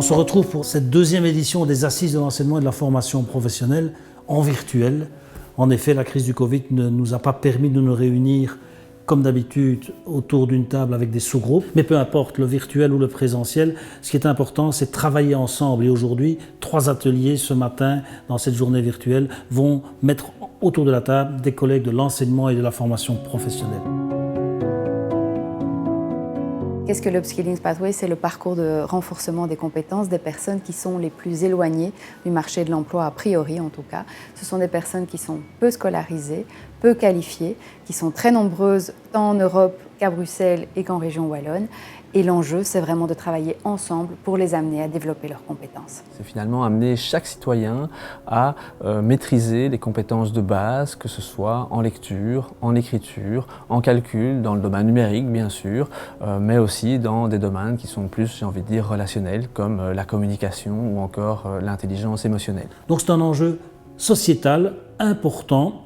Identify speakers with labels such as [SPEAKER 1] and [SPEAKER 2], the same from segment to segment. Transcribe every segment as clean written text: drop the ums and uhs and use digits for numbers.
[SPEAKER 1] On se retrouve pour cette deuxième édition des Assises de l'enseignement et de la formation professionnelle en virtuel. En effet, la crise du Covid ne nous a pas permis de nous réunir comme d'habitude autour d'une table avec des sous-groupes, mais peu importe le virtuel ou le présentiel, ce qui est important, c'est de travailler ensemble. Et aujourd'hui, 3 ateliers ce matin, dans cette journée virtuelle, vont mettre autour de la table des collègues de l'enseignement et de la formation professionnelle.
[SPEAKER 2] Qu'est-ce que l'Upskilling Pathway? C'est le parcours de renforcement des compétences des personnes qui sont les plus éloignées du marché de l'emploi, a priori en tout cas. Ce sont des personnes qui sont peu scolarisées, peu qualifiées, qui sont très nombreuses tant en Europe qu'à Bruxelles et qu'en région wallonne. Et l'enjeu, c'est vraiment de travailler ensemble pour les amener à développer leurs compétences.
[SPEAKER 3] C'est finalement amener chaque citoyen à maîtriser les compétences de base, que ce soit en lecture, en écriture, en calcul, dans le domaine numérique bien sûr, mais aussi dans des domaines qui sont plus, j'ai envie de dire, relationnels, comme la communication ou encore l'intelligence émotionnelle.
[SPEAKER 1] Donc c'est un enjeu sociétal important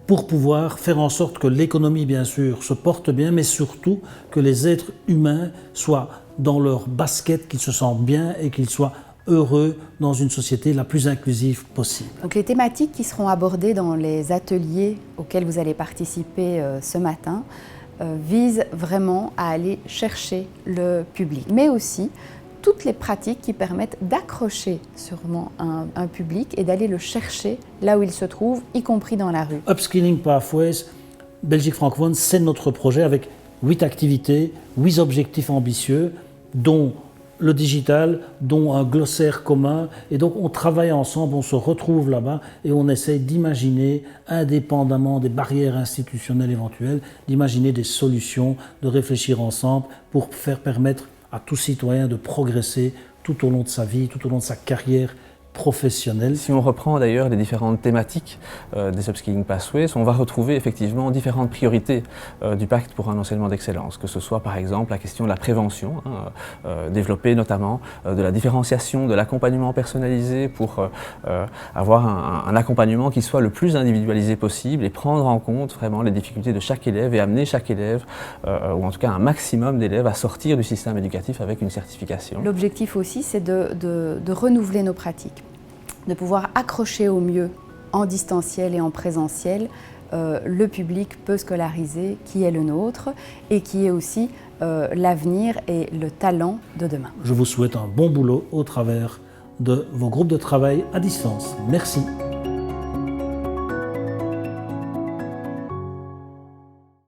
[SPEAKER 1] pour pouvoir faire en sorte que l'économie, bien sûr, se porte bien, mais surtout que les êtres humains soient dans leur basket, qu'ils se sentent bien et qu'ils soient heureux dans une société la plus inclusive possible.
[SPEAKER 2] Donc les thématiques qui seront abordées dans les ateliers auxquels vous allez participer ce matin visent vraiment à aller chercher le public, mais aussi toutes les pratiques qui permettent d'accrocher sûrement un public et d'aller le chercher là où il se trouve, y compris dans la rue.
[SPEAKER 1] Upskilling Pathways, Belgique francophone, c'est notre projet avec 8 activités, 8 objectifs ambitieux, dont le digital, dont un glossaire commun. Et donc on travaille ensemble, on se retrouve là-bas et on essaye d'imaginer, indépendamment des barrières institutionnelles éventuelles, d'imaginer des solutions, de réfléchir ensemble pour permettre à tout citoyen de progresser tout au long de sa vie, tout au long de sa carrière professionnelle.
[SPEAKER 3] Si on reprend d'ailleurs les différentes thématiques des Upskilling Pathways, on va retrouver effectivement différentes priorités du pacte pour un enseignement d'excellence, que ce soit par exemple la question de la prévention, développer notamment de la différenciation, de l'accompagnement personnalisé pour avoir un accompagnement qui soit le plus individualisé possible et prendre en compte vraiment les difficultés de chaque élève et amener chaque élève, ou en tout cas un maximum d'élèves, à sortir du système éducatif avec une certification.
[SPEAKER 2] L'objectif aussi, c'est de renouveler nos pratiques, de pouvoir accrocher au mieux en distanciel et en présentiel le public peu scolarisé qui est le nôtre et qui est aussi l'avenir et le talent de demain.
[SPEAKER 1] Je vous souhaite un bon boulot au travers de vos groupes de travail à distance. Merci.